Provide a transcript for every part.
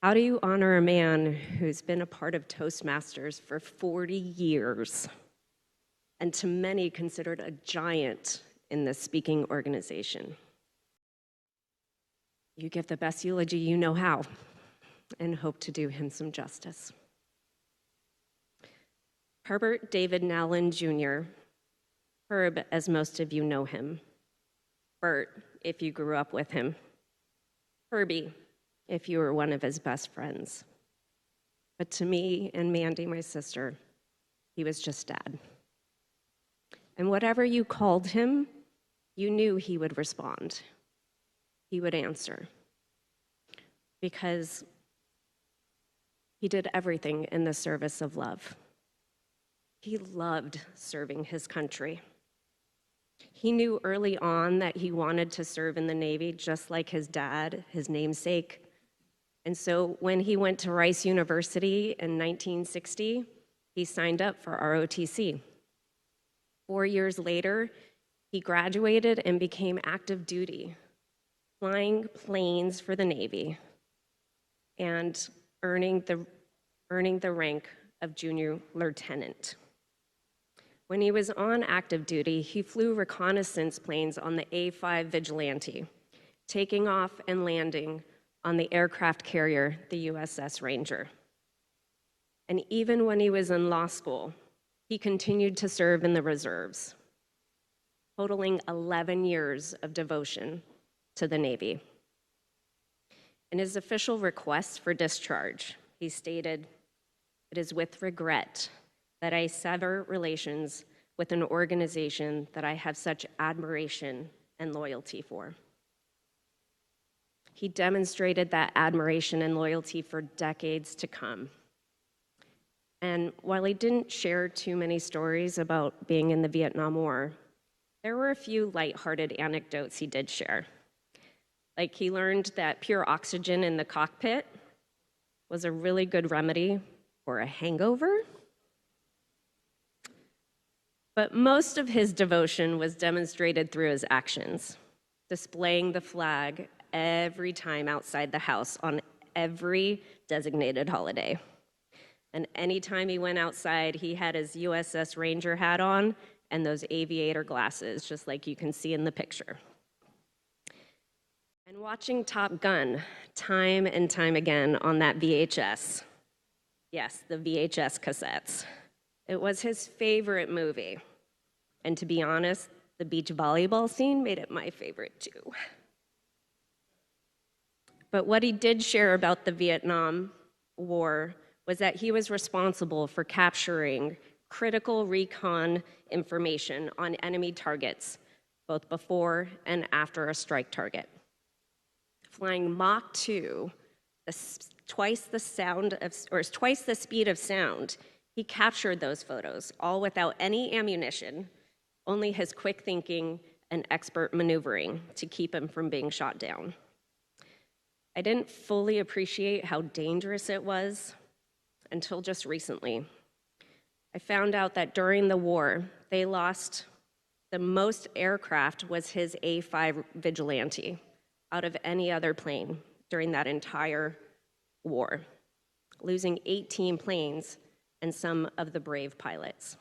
How do you honor a man who's been a part of Toastmasters for 40 years and to many considered a giant in this speaking organization? You give the best eulogy you know how and hope to do him some justice. Herbert David Nowlin Jr., Herb, as most of you know him. Bert, if you grew up with him. Herbie, if you were one of his best friends. But to me and Mandy, my sister, he was just Dad. And whatever you called him, you knew he would respond. He would answer. Because he did everything in the service of love. He loved serving his country. He knew early on that he wanted to serve in the Navy just like his dad, his namesake. And so when he went to Rice University in 1960, he signed up for ROTC. 4 years later, he graduated and became active duty, flying planes for the Navy and earning the rank of junior lieutenant. When he was on active duty, he flew reconnaissance planes on the A-5 Vigilante, taking off and landing on the aircraft carrier, the USS Ranger. And even when he was in law school, he continued to serve in the reserves, totaling 11 years of devotion to the Navy. In his official request for discharge, he stated, "It is with regret that I sever relations with an organization that I have such admiration and loyalty for." He demonstrated that admiration and loyalty for decades to come. And while he didn't share too many stories about being in the Vietnam War, there were a few lighthearted anecdotes he did share. Like he learned that pure oxygen in the cockpit was a really good remedy for a hangover. But most of his devotion was demonstrated through his actions, displaying the flag every time outside the house on every designated holiday. And anytime he went outside, he had his USS Ranger hat on and those aviator glasses, just like you can see in the picture. And watching Top Gun time and time again on that VHS, yes, the VHS cassettes, it was his favorite movie. And to be honest, the beach volleyball scene made it my favorite too. But what he did share about the Vietnam War was that he was responsible for capturing critical recon information on enemy targets, both before and after a strike target. Flying Mach 2, twice the speed of sound, he captured those photos, all without any ammunition, only his quick thinking and expert maneuvering to keep him from being shot down. I didn't fully appreciate how dangerous it was until just recently. I found out that during the war, they lost the most aircraft was his A-5 Vigilante out of any other plane during that entire war, losing 18 planes and some of the brave pilots.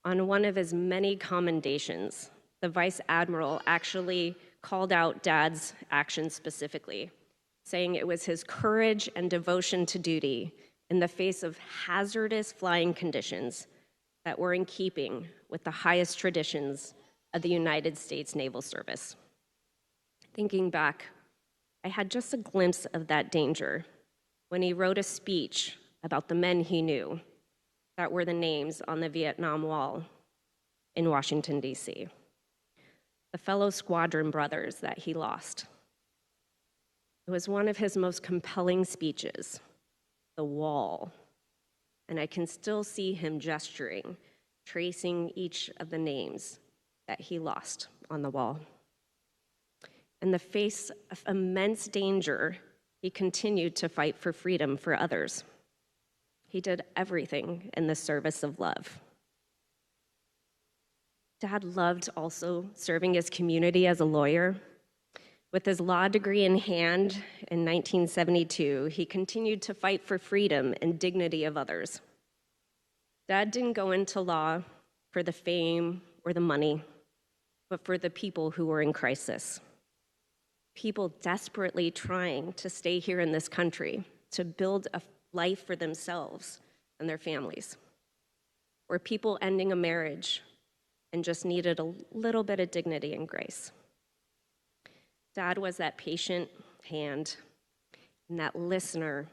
On one of his many commendations, the Vice Admiral actually called out Dad's actions specifically, saying it was his courage and devotion to duty in the face of hazardous flying conditions that were in keeping with the highest traditions of the United States Naval Service. Thinking back, I had just a glimpse of that danger when he wrote a speech about the men he knew that were the names on the Vietnam Wall in Washington, D.C., the fellow squadron brothers that he lost. It was one of his most compelling speeches, the wall, and I can still see him gesturing, tracing each of the names that he lost on the wall. In the face of immense danger, he continued to fight for freedom for others. He did everything in the service of love. Dad loved also serving his community as a lawyer. With his law degree in hand in 1972, he continued to fight for freedom and dignity of others. Dad didn't go into law for the fame or the money, but for the people who were in crisis. People desperately trying to stay here in this country, to build a life for themselves and their families. Or people ending a marriage and just needed a little bit of dignity and grace. Dad was that patient hand and that listener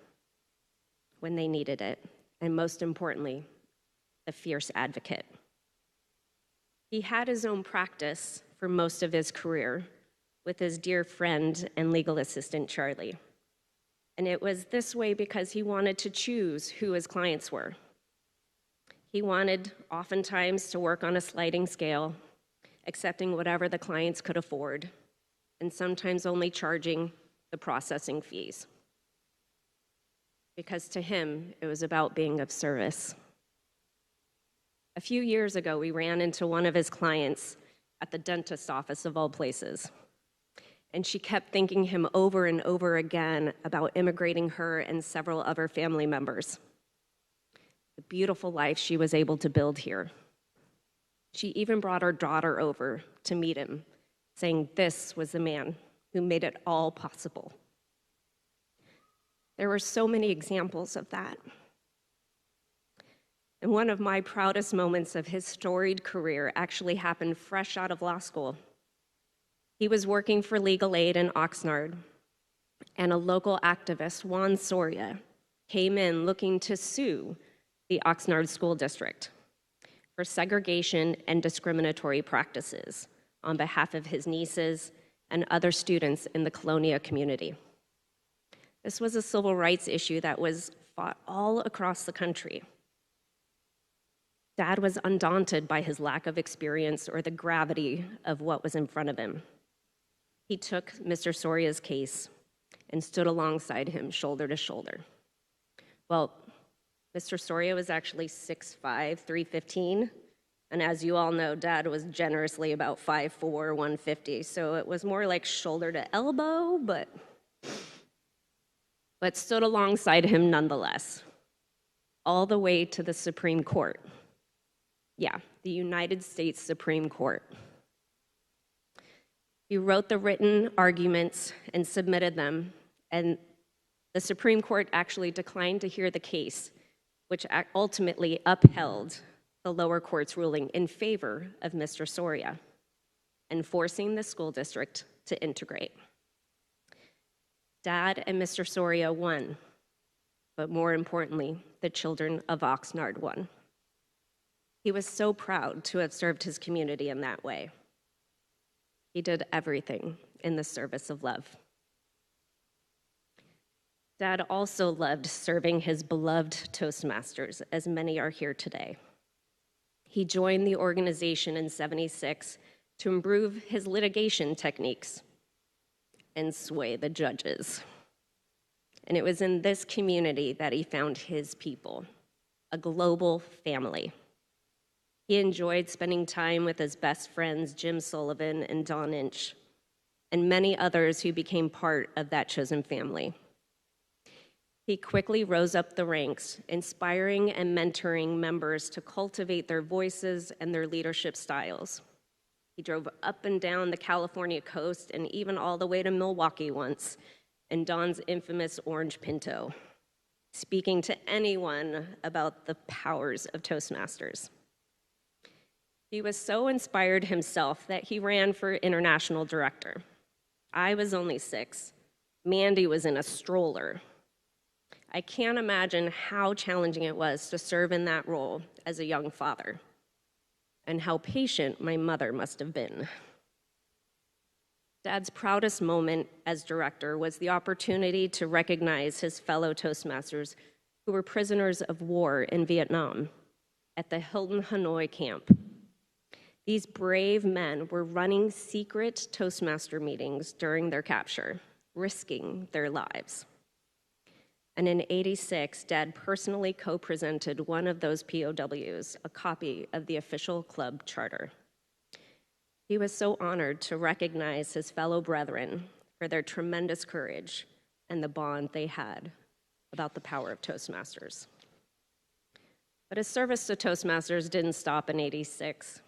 when they needed it, and most importantly, the fierce advocate. He had his own practice for most of his career with his dear friend and legal assistant, Charlie. And it was this way because he wanted to choose who his clients were. He wanted oftentimes to work on a sliding scale, accepting whatever the clients could afford, and sometimes only charging the processing fees. Because to him, it was about being of service. A few years ago, we ran into one of his clients at the dentist's office of all places. And she kept thanking him over and over again about immigrating her and several other family members. The beautiful life she was able to build here. She even brought her daughter over to meet him, saying this was the man who made it all possible. There were so many examples of that. And one of my proudest moments of his storied career actually happened fresh out of law school. He was working for legal aid in Oxnard, and a local activist, Juan Soria, came in looking to sue the Oxnard School District for segregation and discriminatory practices on behalf of his nieces and other students in the Colonia community. This was a civil rights issue that was fought all across the country. Dad was undaunted by his lack of experience or the gravity of what was in front of him. He took Mr. Soria's case and stood alongside him, shoulder to shoulder. Well, Mr. Soria was actually 6'5", 315, and as you all know, Dad was generously about 5'4", 150, so it was more like shoulder to elbow, but stood alongside him nonetheless, all the way to the Supreme Court. Yeah, the United States Supreme Court. He wrote the written arguments and submitted them, and the Supreme Court actually declined to hear the case, which ultimately upheld the lower court's ruling in favor of Mr. Soria and forcing the school district to integrate. Dad and Mr. Soria won, but more importantly, the children of Oxnard won. He was so proud to have served his community in that way. He did everything in the service of love. Dad also loved serving his beloved Toastmasters, as many are here today. He joined the organization in '76 to improve his litigation techniques and sway the judges. And it was in this community that he found his people, a global family. He enjoyed spending time with his best friends, Jim Sullivan and Don Inch, and many others who became part of that chosen family. He quickly rose up the ranks, inspiring and mentoring members to cultivate their voices and their leadership styles. He drove up and down the California coast and even all the way to Milwaukee once in Don's infamous orange Pinto, speaking to anyone about the powers of Toastmasters. He was so inspired himself that he ran for international director. I was only 6. Mandy was in a stroller. I can't imagine how challenging it was to serve in that role as a young father, and how patient my mother must have been. Dad's proudest moment as director was the opportunity to recognize his fellow Toastmasters who were prisoners of war in Vietnam at the Hilton Hanoi camp. These brave men were running secret Toastmaster meetings during their capture, risking their lives. And in '86, Dad personally co-presented one of those POWs a copy of the official club charter. He was so honored to recognize his fellow brethren for their tremendous courage and the bond they had about the power of Toastmasters. But his service to Toastmasters didn't stop in '86.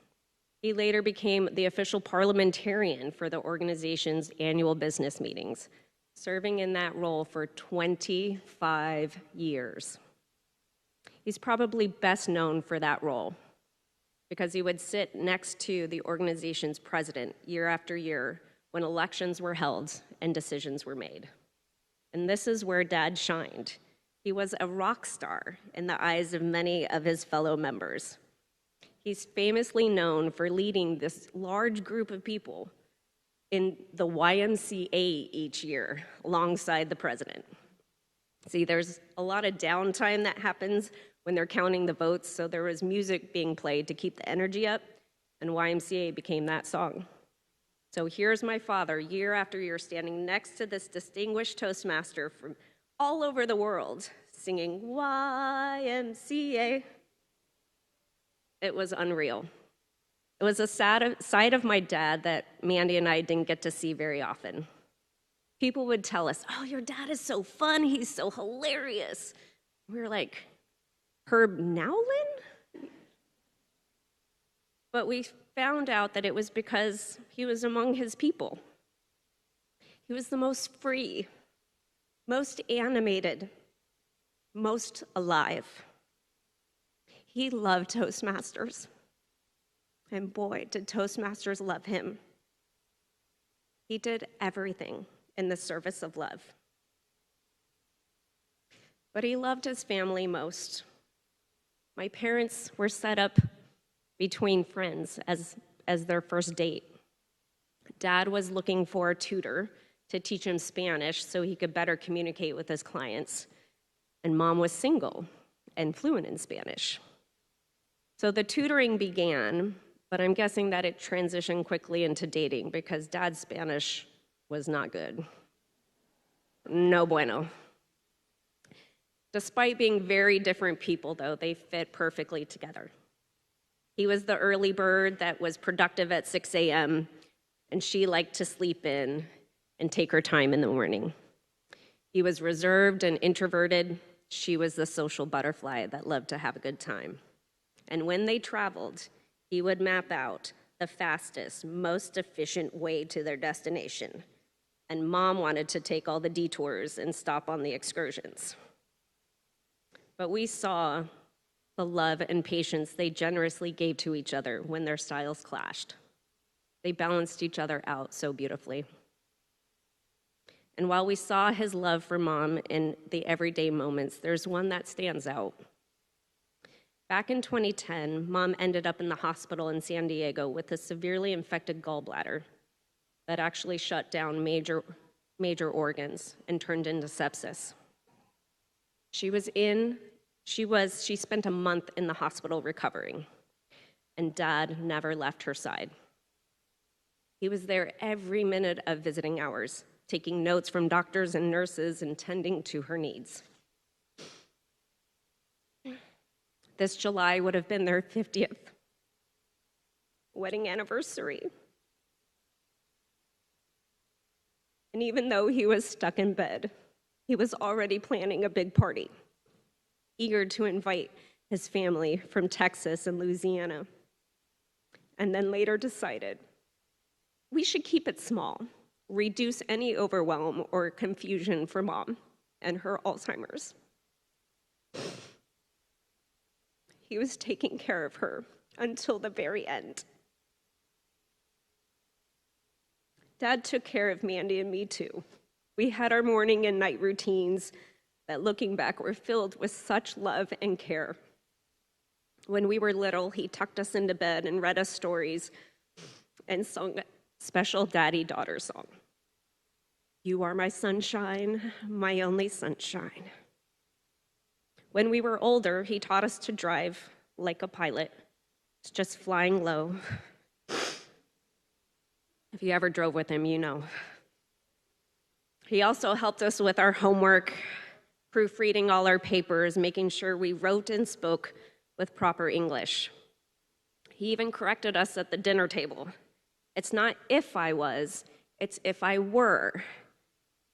He later became the official parliamentarian for the organization's annual business meetings, serving in that role for 25 years. He's probably best known for that role because he would sit next to the organization's president year after year when elections were held and decisions were made. And this is where Dad shined. He was a rock star in the eyes of many of his fellow members. He's famously known for leading this large group of people in the YMCA each year alongside the president. See, there's a lot of downtime that happens when they're counting the votes, so there was music being played to keep the energy up, and YMCA became that song. So here's my father, year after year, standing next to this distinguished Toastmaster from all over the world, singing YMCA. It was unreal. It was a side of my dad that Mandy and I didn't get to see very often. People would tell us, "Oh, your dad is so fun, he's so hilarious." We were like, Herb Nowlin? But we found out that it was because he was among his people. He was the most free, most animated, most alive. He loved Toastmasters. And boy, did Toastmasters love him. He did everything in the service of love. But he loved his family most. My parents were set up between friends as their first date. Dad was looking for a tutor to teach him Spanish so he could better communicate with his clients. And Mom was single and fluent in Spanish. So the tutoring began, but I'm guessing that it transitioned quickly into dating because Dad's Spanish was not good. No bueno. Despite being very different people, though, they fit perfectly together. He was the early bird that was productive at 6 a.m., and she liked to sleep in and take her time in the morning. He was reserved and introverted. She was the social butterfly that loved to have a good time. And when they traveled, he would map out the fastest, most efficient way to their destination. And Mom wanted to take all the detours and stop on the excursions. But we saw the love and patience they generously gave to each other when their styles clashed. They balanced each other out so beautifully. And while we saw his love for Mom in the everyday moments, there's one that stands out. Back in 2010, Mom ended up in the hospital in San Diego with a severely infected gallbladder that actually shut down major organs and turned into sepsis. She spent a month in the hospital recovering, and Dad never left her side. He was there every minute of visiting hours, taking notes from doctors and nurses and tending to her needs. This July would have been their 50th wedding anniversary. And even though he was stuck in bed, he was already planning a big party, eager to invite his family from Texas and Louisiana, and then later decided we should keep it small, reduce any overwhelm or confusion for Mom and her Alzheimer's. He was taking care of her until the very end. Dad took care of Mandy and me too. We had our morning and night routines that, looking back, were filled with such love and care. When we were little, he tucked us into bed and read us stories and sung a special daddy-daughter song. You are my sunshine, my only sunshine. When we were older, he taught us to drive like a pilot, just flying low. If you ever drove with him, you know. He also helped us with our homework, proofreading all our papers, making sure we wrote and spoke with proper English. He even corrected us at the dinner table. It's not if I was, It's if I were.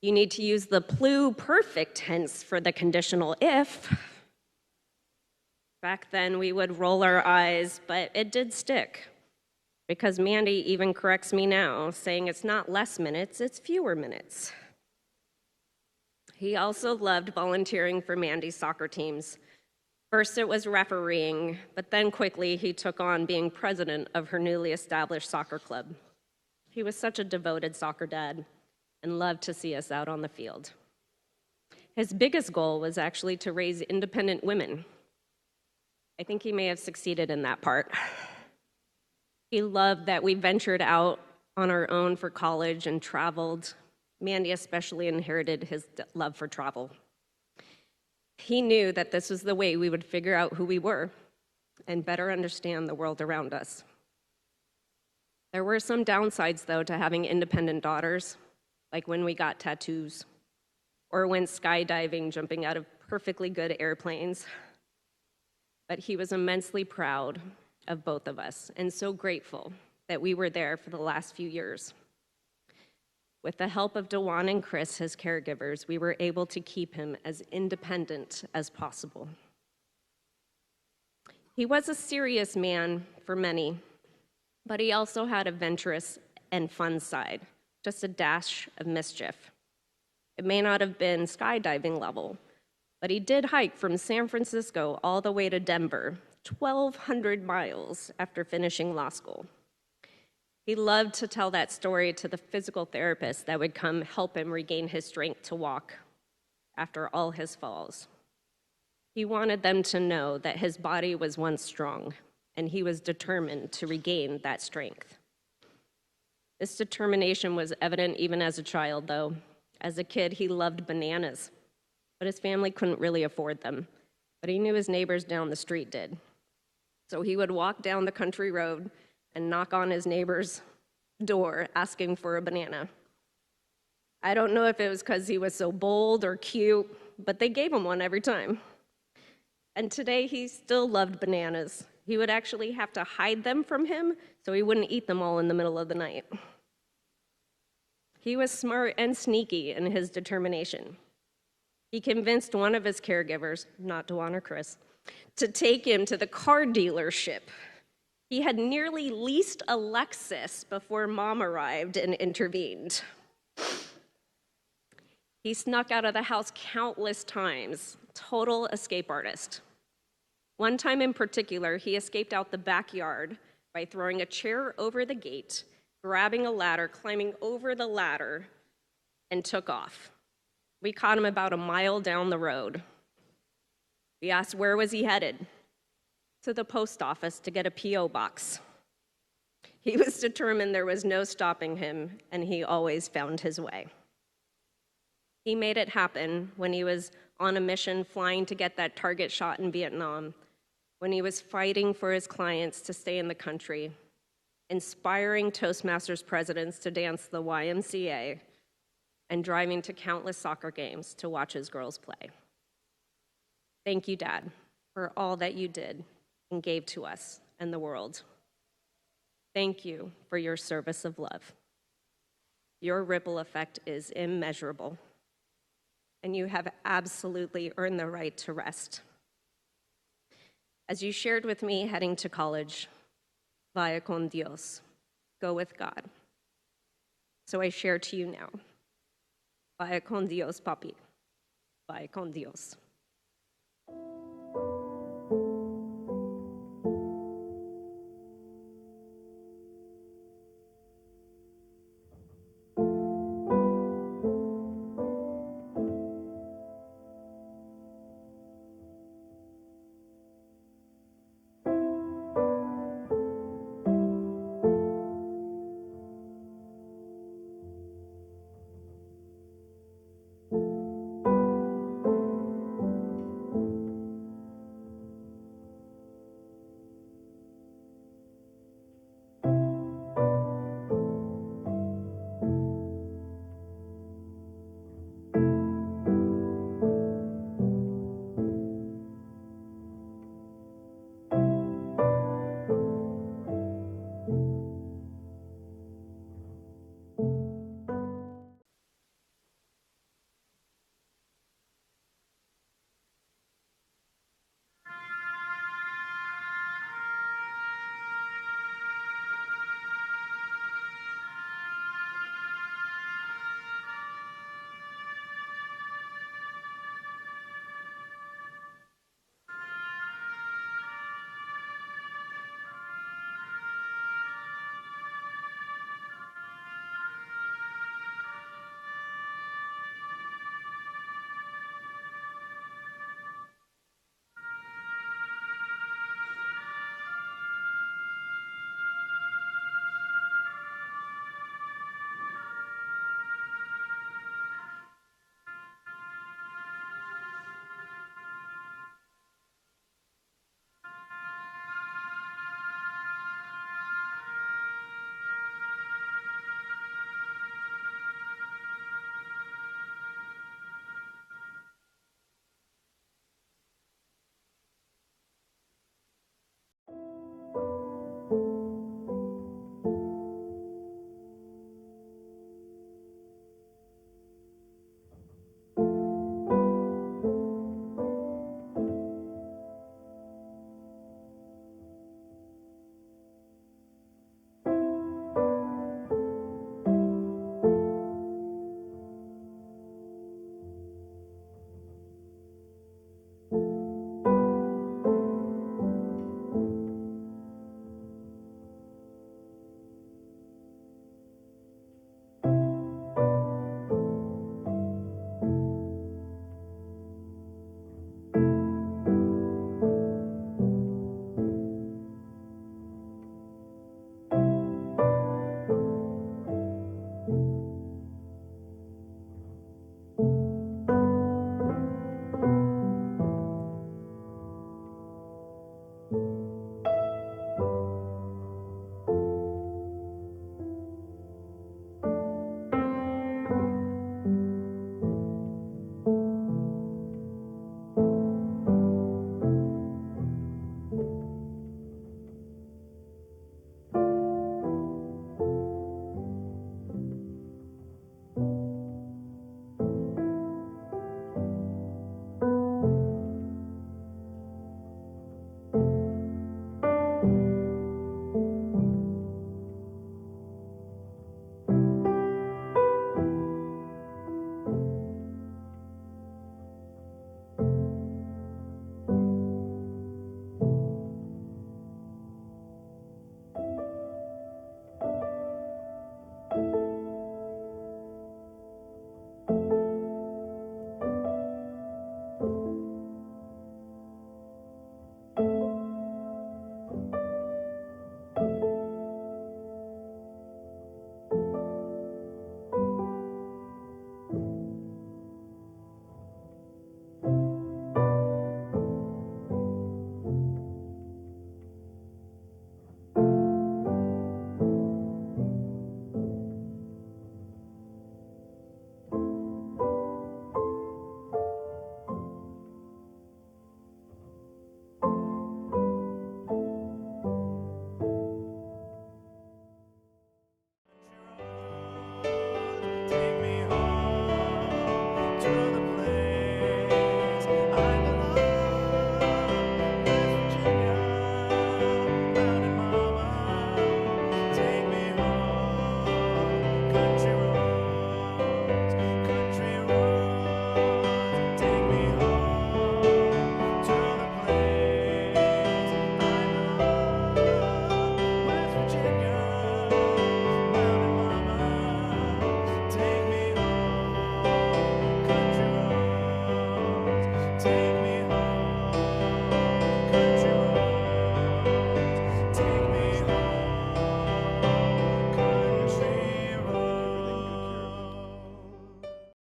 You need to use the pluperfect tense for the conditional if. Back then, we would roll our eyes, but it did stick. Because Mandy even corrects me now, saying it's not less minutes, it's fewer minutes. He also loved volunteering for Mandy's soccer teams. First it was refereeing, but then quickly he took on being president of her newly established soccer club. He was such a devoted soccer dad and loved to see us out on the field. His biggest goal was actually to raise independent women. I think he may have succeeded in that part. He loved that we ventured out on our own for college and traveled. Mandy especially inherited his love for travel. He knew that this was the way we would figure out who we were and better understand the world around us. There were some downsides, though, to having independent daughters, like when we got tattoos, or when skydiving, jumping out of perfectly good airplanes. But he was immensely proud of both of us and so grateful that we were there for the last few years. With the help of Dewan and Chris, his caregivers, we were able to keep him as independent as possible. He was a serious man for many, but he also had a venturous and fun side, just a dash of mischief. It may not have been skydiving level, but he did hike from San Francisco all the way to Denver, 1,200 miles after finishing law school. He loved to tell that story to the physical therapist that would come help him regain his strength to walk after all his falls. He wanted them to know that his body was once strong, and he was determined to regain that strength. This determination was evident even as a child, though. As a kid, he loved bananas, but his family couldn't really afford them. But he knew his neighbors down the street did. So he would walk down the country road and knock on his neighbor's door asking for a banana. I don't know if it was because he was so bold or cute, but they gave him one every time. And today he still loved bananas. He would actually have to hide them from him so he wouldn't eat them all in the middle of the night. He was smart and sneaky in his determination. He convinced one of his caregivers, not Dewan or Chris, to take him to the car dealership. He had nearly leased a Lexus before Mom arrived and intervened. He snuck out of the house countless times, total escape artist. One time in particular, he escaped out the backyard by throwing a chair over the gate, grabbing a ladder, climbing over the ladder, and took off. We caught him about a mile down the road. We asked where was he headed? To the post office to get a P.O. box. He was determined there was no stopping him, and he always found his way. He made it happen when he was on a mission flying to get that target shot in Vietnam, when he was fighting for his clients to stay in the country, inspiring Toastmasters presidents to dance the YMCA, and driving to countless soccer games to watch his girls play. Thank you, Dad, for all that you did and gave to us and the world. Thank you for your service of love. Your ripple effect is immeasurable, and you have absolutely earned the right to rest. As you shared with me heading to college, vaya con Dios, go with God. So I share to you now, vaya con Dios, papi, vaya con Dios.